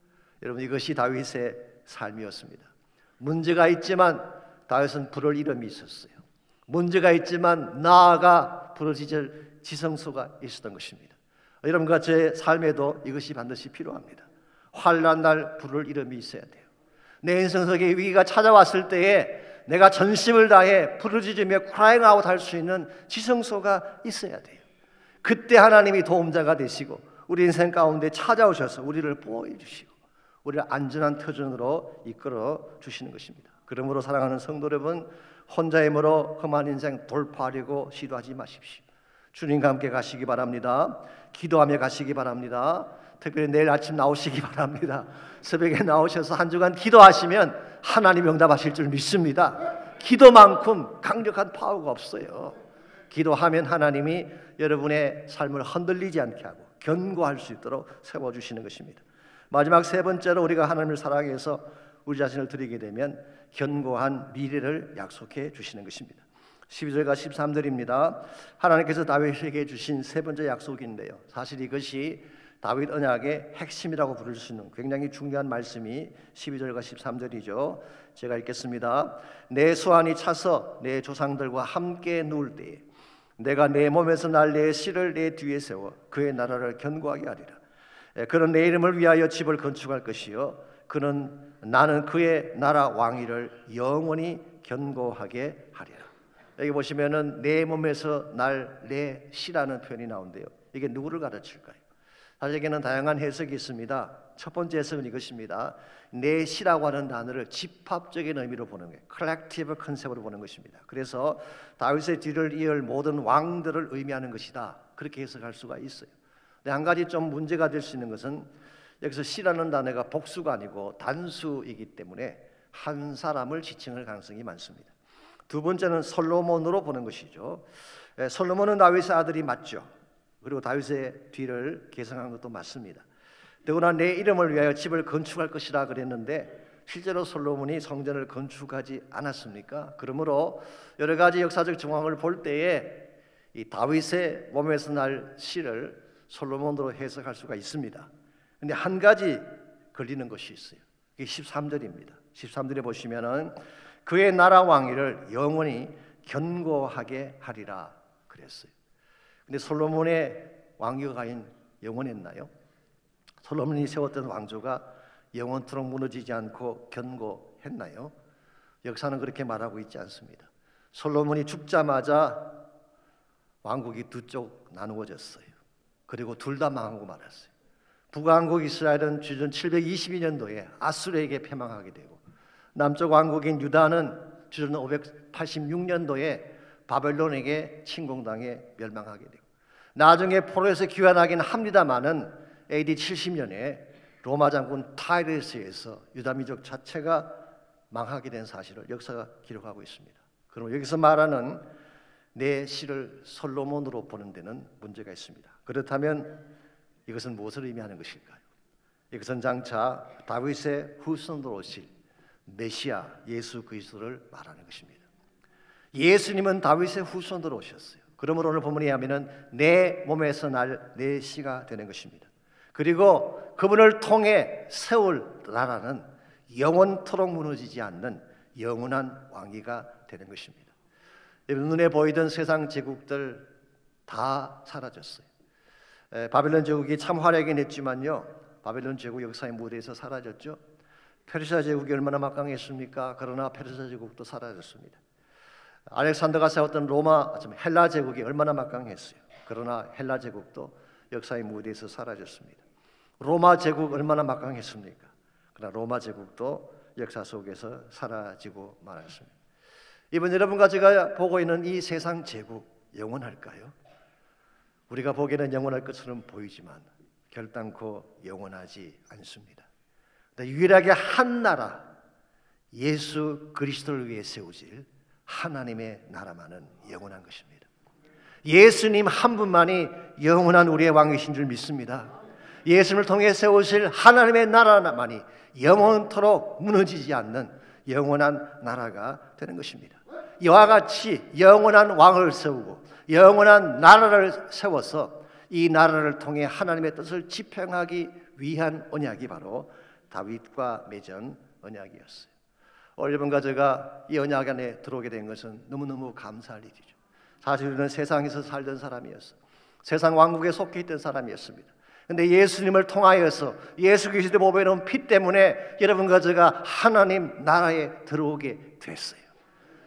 여러분, 이것이 다윗의 삶이었습니다. 문제가 있지만 다윗은 부를 이름이 있었어요. 문제가 있지만 나아가 부르짖을 지성소가 있었던 것입니다. 여러분과 제 삶에도 이것이 반드시 필요합니다. 환난 날 부를 이름이 있어야 돼요. 내 인생 속에 위기가 찾아왔을 때에 내가 전심을 다해 부르짖으며 crying out 할 수 있는 지성소가 있어야 돼요. 그때 하나님이 도움자가 되시고 우리 인생 가운데 찾아오셔서 우리를 보호해 주시고 우리를 안전한 터전으로 이끌어 주시는 것입니다. 그러므로 사랑하는 성도 여러분, 혼자 힘으로 험한 인생 돌파하려고 시도하지 마십시오. 주님과 함께 가시기 바랍니다. 기도하며 가시기 바랍니다. 특별히 내일 아침 나오시기 바랍니다. 새벽에 나오셔서 한 주간 기도하시면 하나님이 응답하실 줄 믿습니다. 기도만큼 강력한 파워가 없어요. 기도하면 하나님이 여러분의 삶을 흔들리지 않게 하고 견고할 수 있도록 세워주시는 것입니다. 마지막 세 번째로 우리가 하나님을 사랑해서 우리 자신을 드리게 되면 견고한 미래를 약속해 주시는 것입니다. 12절과 13절입니다. 하나님께서 다윗에게 주신 세 번째 약속인데요, 사실 이것이 다윗 언약의 핵심이라고 부를 수 있는 굉장히 중요한 말씀이 12절과 13절이죠. 제가 읽겠습니다. 내 수완이 차서 내 조상들과 함께 누울 때에 내가 내 몸에서 날 내 씨를 내 뒤에 세워 그의 나라를 견고하게 하리라. 그는 내 이름을 위하여 집을 건축할 것이요 나는 그의 나라 왕위를 영원히 견고하게 하리라. 여기 보시면은 내 몸에서 날 내 씨라는 표현이 나온대요. 이게 누구를 가르칠까요? 사실에는 다양한 해석이 있습니다. 첫 번째 해석은 이것입니다. 내 씨라고 하는 단어를 집합적인 의미로 보는 거예요. 컬렉티브 컨셉으로 보는 것입니다. 그래서 다윗의 뒤를 이을 모든 왕들을 의미하는 것이다, 그렇게 해석할 수가 있어요. 근데 한 가지 좀 문제가 될 수 있는 것은 여기서 씨라는 단어가 복수가 아니고 단수이기 때문에 한 사람을 지칭할 가능성이 많습니다. 두 번째는 솔로몬으로 보는 것이죠. 솔로몬은 다윗의 아들이 맞죠. 그리고 다윗의 뒤를 계승한 것도 맞습니다. 더구나 내 이름을 위하여 집을 건축할 것이라 그랬는데 실제로 솔로몬이 성전을 건축하지 않았습니까? 그러므로 여러 가지 역사적 정황을 볼 때에 이 다윗의 몸에서 날 씨를 솔로몬으로 해석할 수가 있습니다. 근데 한 가지 걸리는 것이 있어요. 이게 13절입니다. 13절에 보시면은 그의 나라 왕위를 영원히 견고하게 하리라 그랬어요. 근데 솔로몬의 왕위가 과연 영원했나요? 솔로몬이 세웠던 왕조가 영원토록 무너지지 않고 견고했나요? 역사는 그렇게 말하고 있지 않습니다. 솔로몬이 죽자마자 왕국이 두 쪽 나누어졌어요. 그리고 둘 다 망하고 말았어요. 북왕국 이스라엘은 주전 722년도에 아수르에게 패망하게 되고 남쪽 왕국인 유다는 주전 586년도에 바벨론에게 침공당해 멸망하게 되고 나중에 포로에서 귀환하긴 합니다마는 AD 70년에 로마 장군 타이레스에서 유다 민족 자체가 망하게 된 사실을 역사가 기록하고 있습니다. 그럼 여기서 말하는 내 씨를 솔로몬으로 보는 데는 문제가 있습니다. 그렇다면 이것은 무엇을 의미하는 것일까요? 이것은 장차 다윗의 후손으로 오실 메시아 예수 그리스도를 말하는 것입니다. 예수님은 다윗의 후손으로 오셨어요. 그러므로 오늘 본문에 하면은 내 몸에서 날 내 씨가 되는 것입니다. 그리고 그분을 통해 세울 나라는 영원토록 무너지지 않는 영원한 왕위가 되는 것입니다. 눈에 보이던 세상 제국들 다 사라졌어요. 바벨론 제국이 참 화려하긴 했지만요, 바벨론 제국 역사의 무대에서 사라졌죠. 페르시아 제국이 얼마나 막강했습니까? 그러나 페르시아 제국도 사라졌습니다. 알렉산더가 세웠던 헬라 제국이 얼마나 막강했어요. 그러나 헬라 제국도 역사의 무대에서 사라졌습니다. 로마 제국 얼마나 막강했습니까? 그러나 로마 제국도 역사 속에서 사라지고 말았습니다. 이번 여러분과 제가 보고 있는 이 세상 제국 영원할까요? 우리가 보기에는 영원할 것처럼 보이지만 결단코 영원하지 않습니다. 유일하게 한 나라, 예수 그리스도를 위해 세우질 하나님의 나라만은 영원한 것입니다. 예수님 한 분만이 영원한 우리의 왕이신 줄 믿습니다. 예수님을 통해 세우실 하나님의 나라만이 영원토록 무너지지 않는 영원한 나라가 되는 것입니다. 이와 같이 영원한 왕을 세우고 영원한 나라를 세워서 이 나라를 통해 하나님의 뜻을 집행하기 위한 언약이 바로 다윗과 맺은 언약이었어요. 여러분과 제가 이 언약 안에 들어오게 된 것은 너무너무 감사할 일이죠. 사실 우리는 세상에서 살던 사람이었어요. 세상 왕국에 속해 있던 사람이었습니다. 그런데 예수님을 통하여서 예수 그리스도의 몸에 놓은 피 때문에 여러분과 제가 하나님 나라에 들어오게 됐어요.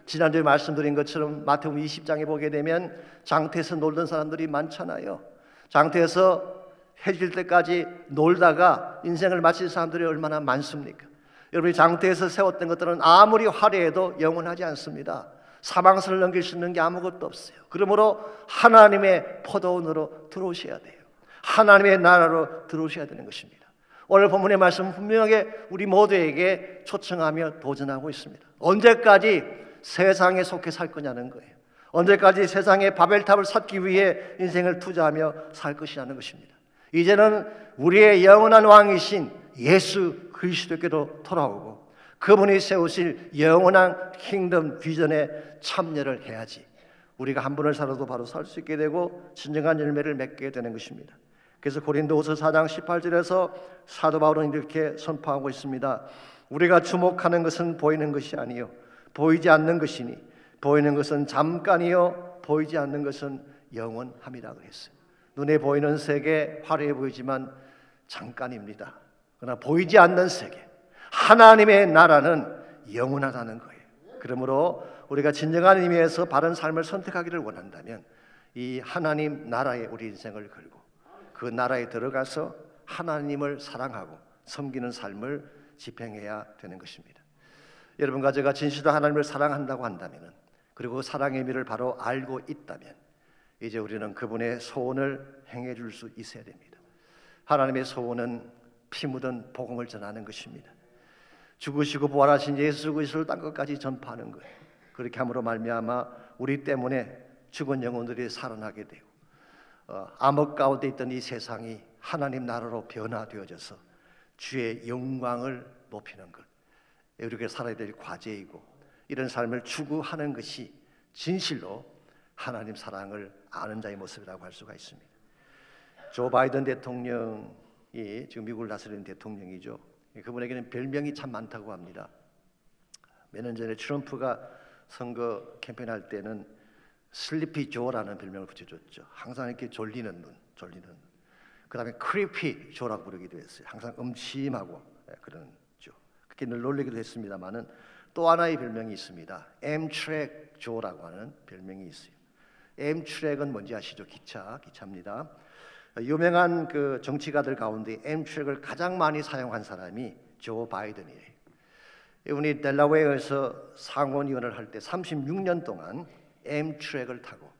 지난주에 말씀드린 것처럼 마태복음 20장에 보게 되면 장터에서 놀던 사람들이 많잖아요. 장터에서 해질 때까지 놀다가 인생을 마칠 사람들이 얼마나 많습니까? 여러분이 장터에서 세웠던 것들은 아무리 화려해도 영원하지 않습니다. 사망선을 넘길 수 있는 게 아무것도 없어요. 그러므로 하나님의 포도원으로 들어오셔야 돼요. 하나님의 나라로 들어오셔야 되는 것입니다. 오늘 본문의 말씀은 분명하게 우리 모두에게 초청하며 도전하고 있습니다. 언제까지 세상에 속해 살 거냐는 거예요. 언제까지 세상의 바벨탑을 쌓기 위해 인생을 투자하며 살 것이냐는 것입니다. 이제는 우리의 영원한 왕이신 예수 그리스도께로 돌아오고 그분이 세우실 영원한 킹덤 비전에 참여를 해야지 우리가 한 분을 살아도 바로 살 수 있게 되고 진정한 열매를 맺게 되는 것입니다. 그래서 고린도후서 4장 18절에서 사도 바울은 이렇게 선포하고 있습니다. 우리가 주목하는 것은 보이는 것이 아니요 보이지 않는 것이니 보이는 것은 잠깐이요 보이지 않는 것은 영원함이라고 했어요. 눈에 보이는 세계 화려해 보이지만 잠깐입니다. 그러나 보이지 않는 세계 하나님의 나라는 영원하다는 거예요. 그러므로 우리가 진정한 의미에서 바른 삶을 선택하기를 원한다면 이 하나님 나라에 우리 인생을 걸고 그 나라에 들어가서 하나님을 사랑하고 섬기는 삶을 집행해야 되는 것입니다. 여러분과 제가 진실로 하나님을 사랑한다고 한다면 그리고 사랑의 의미를 바로 알고 있다면 이제 우리는 그분의 소원을 행해 줄 수 있어야 됩니다. 하나님의 소원은 피 묻은 복음을 전하는 것입니다. 죽으시고 부활하신 예수 그리스도를 땅 끝까지 전파하는 거예요. 그렇게 함으로 말미암아 우리 때문에 죽은 영혼들이 살아나게 되고 암흑 가운데 있던 이 세상이 하나님 나라로 변화되어져서 주의 영광을 높이는 것 우리가 살아야 될 과제이고 이런 삶을 추구하는 것이 진실로 하나님 사랑을 아는 자의 모습이라고 할 수가 있습니다. 조 바이든 대통령이 지금 미국을 다스리는 대통령이죠. 그분에게는 별명이 참 많다고 합니다. 몇 년 전에 트럼프가 선거 캠페인할 때는 슬리피 조라는 별명을 붙여줬죠. 항상 이렇게 졸리는 눈. 그 다음에 크리피 조라고 부르기도 했어요. 항상 음침하고 그런 조. 그렇게 늘 놀리기도 했습니다만은 또 하나의 별명이 있습니다. 엠트랙 조라고 하는 별명이 있어요. 엠트랙은 뭔지 아시죠? 기차입니다. 유명한 그 정치가들 가운데 엠트랙을 가장 많이 사용한 사람이 조 바이든이에요. 이분이 델라웨어에서 상원의원을 할 때 36년 동안 엠트랙을 타고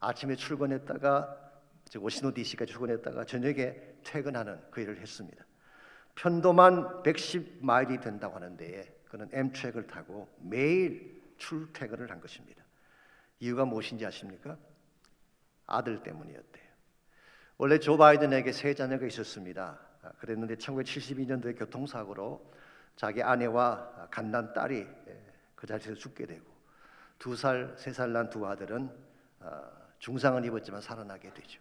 아침에 출근했다가 워싱턴 DC까지 출근했다가 저녁에 퇴근하는 그 일을 했습니다. 편도만 110마일이 된다고 하는데 그는 엠트랙을 타고 매일 출퇴근을 한 것입니다. 이유가 무엇인지 아십니까? 아들 때문이었대요. 원래 조 바이든에게 세 자녀가 있었습니다. 그랬는데 1972년도에 교통사고로 자기 아내와 갓난 딸이 그 자리에서 죽게 되고 2살, 3살 난 두 아들은 중상은 입었지만 살아나게 되죠.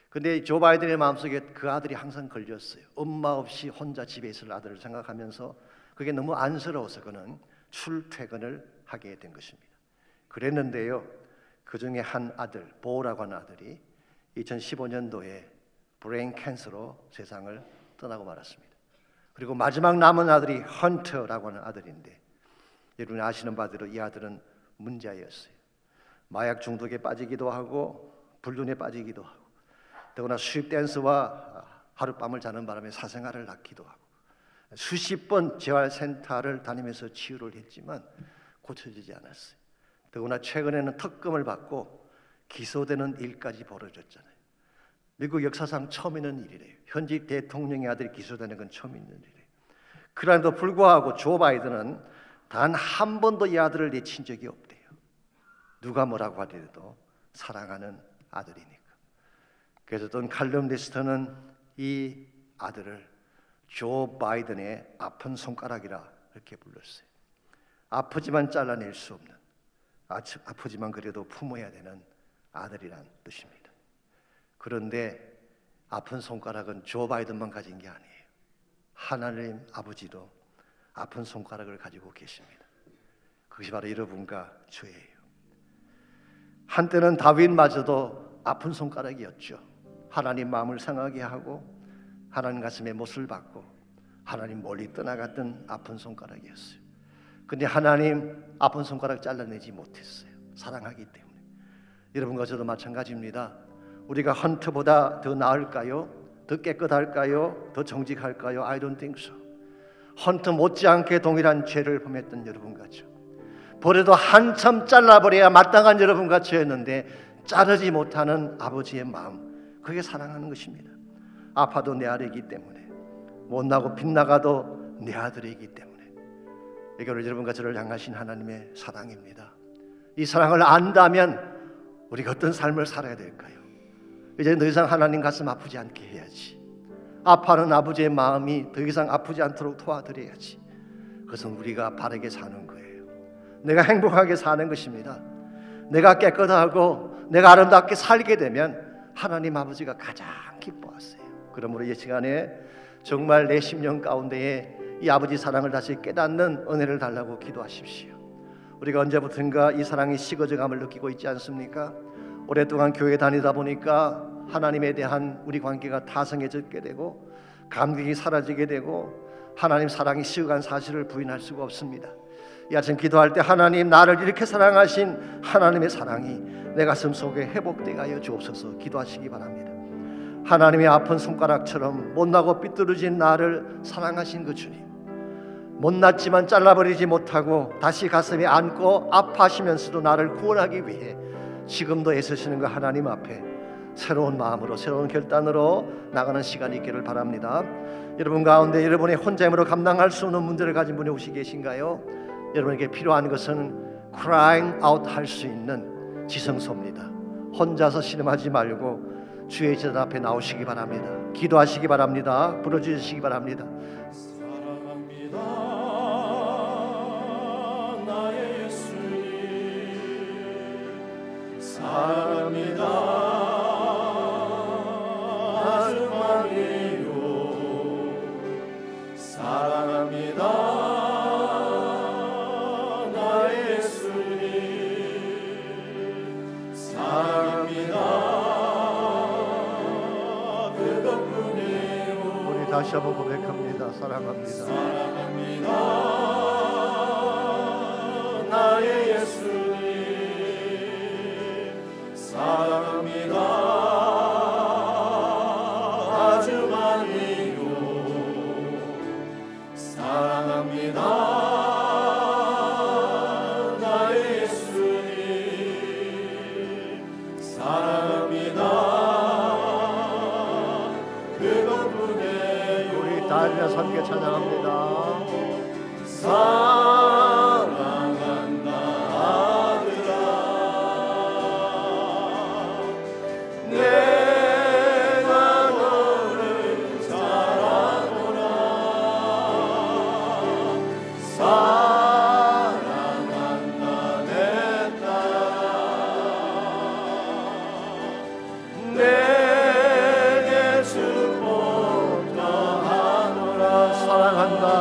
근데 조 바이든의 마음속에 그 아들이 항상 걸렸어요. 엄마 없이 혼자 집에 있을 아들을 생각하면서 그게 너무 안쓰러워서 그는 출퇴근을 하게 된 것입니다. 그랬는데요, 그 중에 한 아들, 보라고 하는 아들이 2015년도에 브레인 캔서로 세상을 떠나고 말았습니다. 그리고 마지막 남은 아들이 헌터라고 하는 아들인데 여러분이 아시는 바대로 이 아들은 문제였어요. 마약 중독에 빠지기도 하고 불륜에 빠지기도 하고 더구나 수입 댄스와 하룻밤을 자는 바람에 사생활을 낳기도 하고 수십 번 재활센터를 다니면서 치유를 했지만 고쳐지지 않았어요. 더구나 최근에는 특검을 받고 기소되는 일까지 벌어졌잖아요. 미국 역사상 처음 있는 일이래요. 현직 대통령의 아들이 기소되는 건 처음 있는 일이에요. 그럼에도 불구하고 조 바이든은 단 한 번도 이 아들을 내친 적이 없대요. 누가 뭐라고 하더라도 사랑하는 아들이니까. 그래서 돈 칼럼니스트는 이 아들을 조 바이든의 아픈 손가락이라 이렇게 불렀어요. 아프지만 잘라낼 수 없는, 아프지만 그래도 품어야 되는 아들이란 뜻입니다. 그런데 아픈 손가락은 조 바이든만 가진 게 아니에요. 하나님 아버지도 아픈 손가락을 가지고 계십니다. 그것이 바로 여러분과 저예요. 한때는 다윗마저도 아픈 손가락이었죠. 하나님 마음을 상하게 하고 하나님 가슴에 못을 박고 하나님 멀리 떠나갔던 아픈 손가락이었어요. 근데 하나님 아픈 손가락 잘라내지 못했어요. 사랑하기 때문에. 여러분과 저도 마찬가지입니다. 우리가 헌터보다 더 나을까요? 더 깨끗할까요? 더 정직할까요? I don't think so. 헌터 못지않게 동일한 죄를 범했던 여러분과 저, 버려도 한참 잘라버려야 마땅한 여러분과 저였는데 자르지 못하는 아버지의 마음, 그게 사랑하는 것입니다. 아파도 내 아들이기 때문에, 못나고 빗나가도 내 아들이기 때문에. 이거를 여러분과 저를 향하신 하나님의 사랑입니다. 이 사랑을 안다면 우리가 어떤 삶을 살아야 될까요? 이제 더 이상 하나님 가슴 아프지 않게 해야지. 아파하는 아버지의 마음이 더 이상 아프지 않도록 도와드려야지. 그것은 우리가 바르게 사는 거예요. 내가 행복하게 사는 것입니다. 내가 깨끗하고 내가 아름답게 살게 되면 하나님 아버지가 가장 기뻐하세요. 그러므로 이 시간에 정말 내 심령 가운데에 이 아버지 사랑을 다시 깨닫는 은혜를 달라고 기도하십시오. 우리가 언제부턴가 이 사랑이 식어져감을 느끼고 있지 않습니까? 오랫동안 교회 다니다 보니까 하나님에 대한 우리 관계가 타성해졌게 되고 감격이 사라지게 되고 하나님 사랑이 식어간 사실을 부인할 수가 없습니다. 이 아침 기도할 때 하나님, 나를 이렇게 사랑하신 하나님의 사랑이 내 가슴 속에 회복되게 하여 주옵소서 기도하시기 바랍니다. 하나님의 아픈 손가락처럼 못나고 삐뚤어진 나를 사랑하신 그 주님, 못났지만 잘라버리지 못하고 다시 가슴에 안고 아파하시면서도 나를 구원하기 위해 지금도 애쓰시는 그 하나님 앞에 새로운 마음으로 새로운 결단으로 나가는 시간이 있기를 바랍니다. 여러분 가운데 여러분의 혼자 힘으로 감당할 수 없는 문제를 가진 분이 혹시 계신가요? 여러분에게 필요한 것은 crying out 할 수 있는 지성소입니다. 혼자서 신음하지 말고 주의 제자 앞에 나오시기 바랍니다. 기도하시기 바랍니다. 부르짖으시기 바랍니다. 사랑합니다 나의 예수님, 사랑합니다 아주만이요, 사랑합니다 나의 예수님, 사랑합니다 그것뿐이요. 다시 한번 고백합니다. 사랑합니다. 사랑합니다 나의 예수님, 사랑합니다 아주 많이요, 사랑합니다 나의 예수님, 사랑합니다 그것뿐이에요. 다 일어나서 함께 찬양합니다. 사랑한다 아들아, 내가 너를 사랑하노라. 사랑한다 내 딸아, 내게 축복 더하노라. 사랑한다.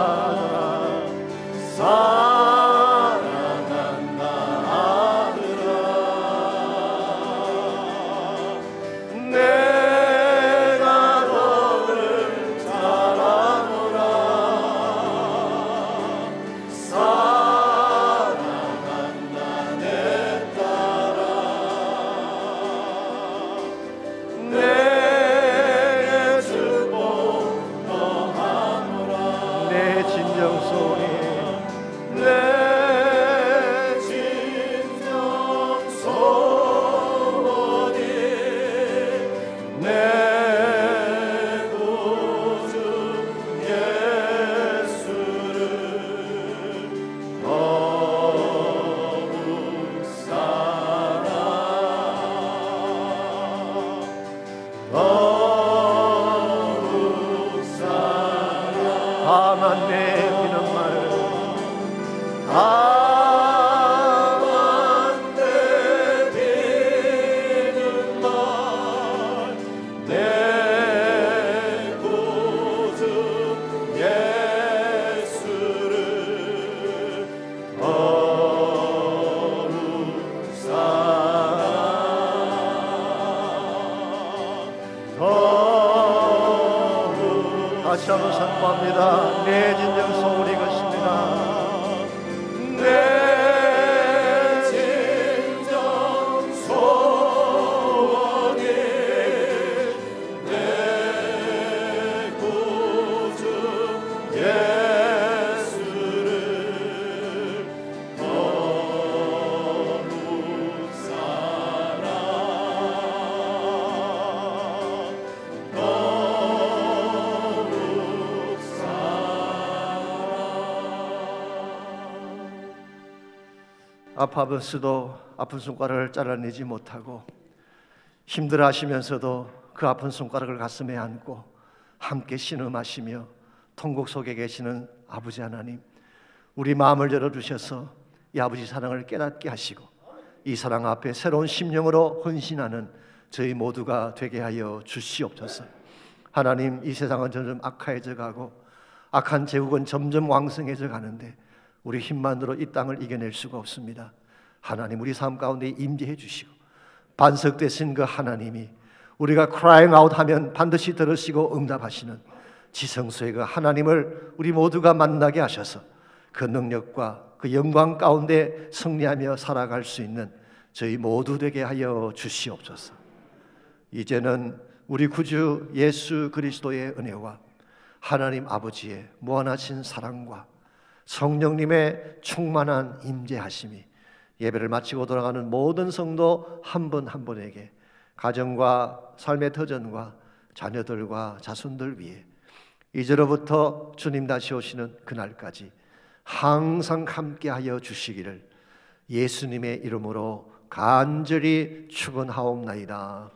진짜로 선포합니다. 내 진정 소원이 이것입니다. 내 진정 소원이 내 구주 예수를 더욱 사랑 더욱 아파버스도 아픈 손가락을 잘라내지 못하고 힘들어하시면서도 그 아픈 손가락을 가슴에 안고 함께 신음하시며 통곡 속에 계시는 아버지 하나님, 우리 마음을 열어주셔서 이 아버지 사랑을 깨닫게 하시고 이 사랑 앞에 새로운 심령으로 헌신하는 저희 모두가 되게 하여 주시옵소서. 하나님, 이 세상은 점점 악화해져 가고 악한 제국은 점점 왕성해져 가는데 우리 힘만으로 이 땅을 이겨낼 수가 없습니다. 하나님, 우리 삶 가운데 임재해 주시고 반석되신 그 하나님이 우리가 crying out 하면 반드시 들으시고 응답하시는 지성소의 그 하나님을 우리 모두가 만나게 하셔서 그 능력과 그 영광 가운데 승리하며 살아갈 수 있는 저희 모두 되게 하여 주시옵소서. 이제는 우리 구주 예수 그리스도의 은혜와 하나님 아버지의 무한하신 사랑과 성령님의 충만한 임재하심이 예배를 마치고 돌아가는 모든 성도 한 분 한 분에게 가정과 삶의 터전과 자녀들과 자손들 위해 이제로부터 주님 다시 오시는 그날까지 항상 함께하여 주시기를 예수님의 이름으로 간절히 축원하옵나이다.